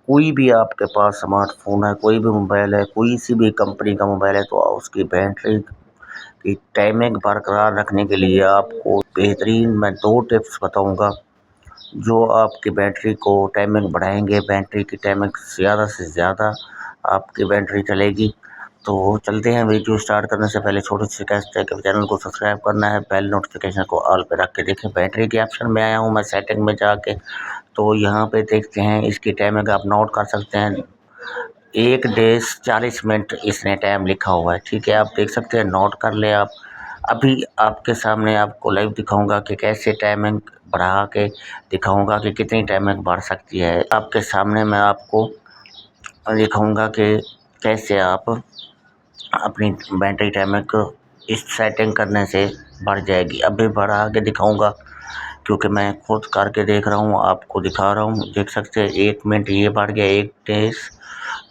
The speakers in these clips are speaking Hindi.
कोई भी आपके पास स्मार्टफोन है, कोई भी मोबाइल है, कोई सी भी कंपनी का मोबाइल है, तो उसकी बैटरी की टाइमिंग बरकरार रखने के लिए आपको बेहतरीन मैं 2 टिप्स बताऊंगा, जो आपकी बैटरी को टाइमिंग बढ़ाएंगे। बैटरी की टाइमिंग ज़्यादा से ज़्यादा आपकी बैटरी चलेगी। तो चलते हैं। वीडियो स्टार्ट करने से पहले छोटी सी रिक्वेस्ट है कि चैनल को सब्सक्राइब करना है, बेल नोटिफिकेशन को ऑल पे रख के देखें। बैटरी के ऑप्शन में आया हूँ मैं सेटिंग में जाके, तो यहाँ पे देखते हैं इसकी टाइमिंग आप नोट कर सकते हैं। 1 डेज़ 40 मिनट इसने टाइम लिखा हुआ है, ठीक है, आप देख सकते हैं, नोट कर ले आप। अभी आपके सामने आपको लाइव दिखाऊंगा कि कैसे टाइमिंग बढ़ा के दिखाऊंगा कि कितनी टाइमिंग बढ़ सकती है। आपके सामने मैं आपको दिखाऊंगा कि कैसे आप अपनी बैटरी टाइमिंग को इस सेटिंग करने से बढ़ जाएगी। अभी बढ़ा के दिखाऊंगा क्योंकि मैं खुद करके देख रहा हूँ, आपको दिखा रहा हूँ। देख सकते हैं 1 मिनट ये बढ़ गया, 1 डेज़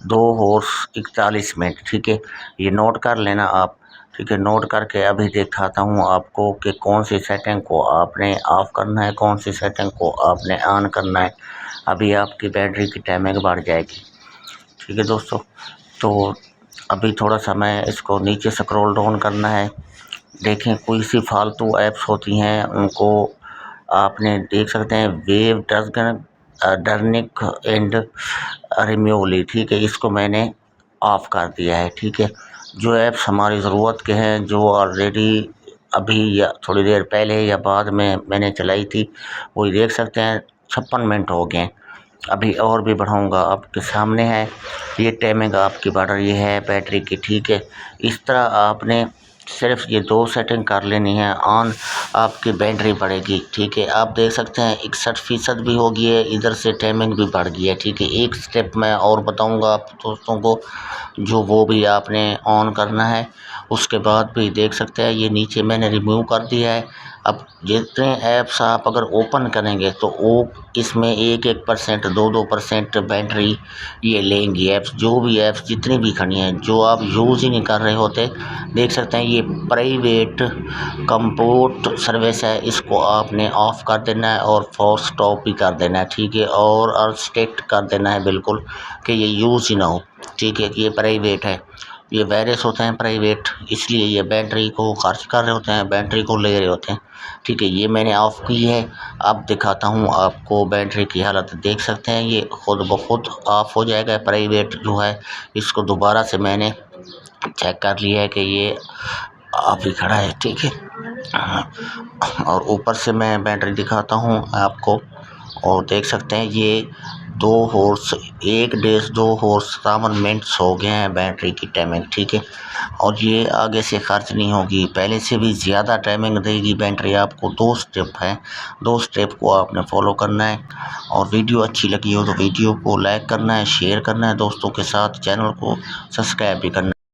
2 हॉर्स 41 मिनट, ठीक है, ये नोट कर लेना आप, ठीक है। नोट करके अभी दिखाता हूँ आपको कि कौन सी सेटिंग को आपने ऑफ करना है, कौन सी सेटिंग को आपने ऑन करना है। अभी आपकी बैटरी की टाइमिंग बढ़ जाएगी, ठीक है दोस्तों। तो अभी थोड़ा सा मैं इसको नीचे स्क्रॉल डाउन करना है। देखें, कोई सी फालतू ऐप्स होती हैं उनको आपने देख सकते हैं, वेव डजगन डर्निक एंड रिम्यूवली, ठीक है, इसको मैंने ऑफ कर दिया है, ठीक है। जो ऐप्स हमारी ज़रूरत के हैं, जो ऑलरेडी अभी या थोड़ी देर पहले या बाद में मैंने चलाई थी, वो देख सकते हैं 56 मिनट हो गए। अभी और भी बढ़ाऊंगा, आपके सामने है, ये टाइमिंग आपकी बढ़ रही है बैटरी की, ठीक है। इस तरह आपने सिर्फ ये 2 सेटिंग कर लेनी है ऑन, आपकी बैटरी बढ़ेगी, ठीक है। आप देख सकते हैं 61% भी हो गई है, इधर से टाइमिंग भी बढ़ गई है, ठीक है। एक स्टेप मैं और बताऊंगा आप दोस्तों को, जो वो भी आपने ऑन करना है। उसके बाद भी देख सकते हैं ये नीचे मैंने रिमूव कर दिया है। अब जितने ऐप्स आप अगर ओपन करेंगे तो वो इसमें 1% 2% बैटरी ये लेंगी ऐप्स। जो भी ऐप्स जितनी भी खड़ी हैं, जो आप यूज़ ही नहीं कर रहे होते, देख सकते हैं ये प्राइवेट कंपोर्ट सर्विस है, इसको आपने ऑफ कर देना है और फोर्स स्टॉप भी कर देना है, ठीक है। और स्टेट कर देना है बिल्कुल कि ये यूज़ ही ना हो, ठीक है, कि ये प्राइवेट है। ये वायरस होते हैं प्राइवेट, इसलिए ये बैटरी को खर्च कर रहे होते हैं, बैटरी को ले रहे होते हैं, ठीक है। ये मैंने ऑफ की है। अब दिखाता हूँ आपको बैटरी की हालत, देख सकते हैं ये खुद ब खुद ऑफ हो जाएगा। प्राइवेट जो है इसको दोबारा से मैंने चेक कर लिया है कि ये ऑफ ही खड़ा है, ठीक है। और ऊपर से मैं बैटरी दिखाता हूँ आपको, और देख सकते हैं ये 2 हॉर्स 1 डेज़ 2 हॉर्स 57 मिनट्स हो गए हैं बैटरी की टाइमिंग, ठीक है। और ये आगे से खर्च नहीं होगी, पहले से भी ज़्यादा टाइमिंग देगी बैटरी आपको। 2 स्टेप है, 2 स्टेप को आपने फॉलो करना है। और वीडियो अच्छी लगी हो तो वीडियो को लाइक करना है, शेयर करना है दोस्तों के साथ, चैनल को सब्सक्राइब भी करना है।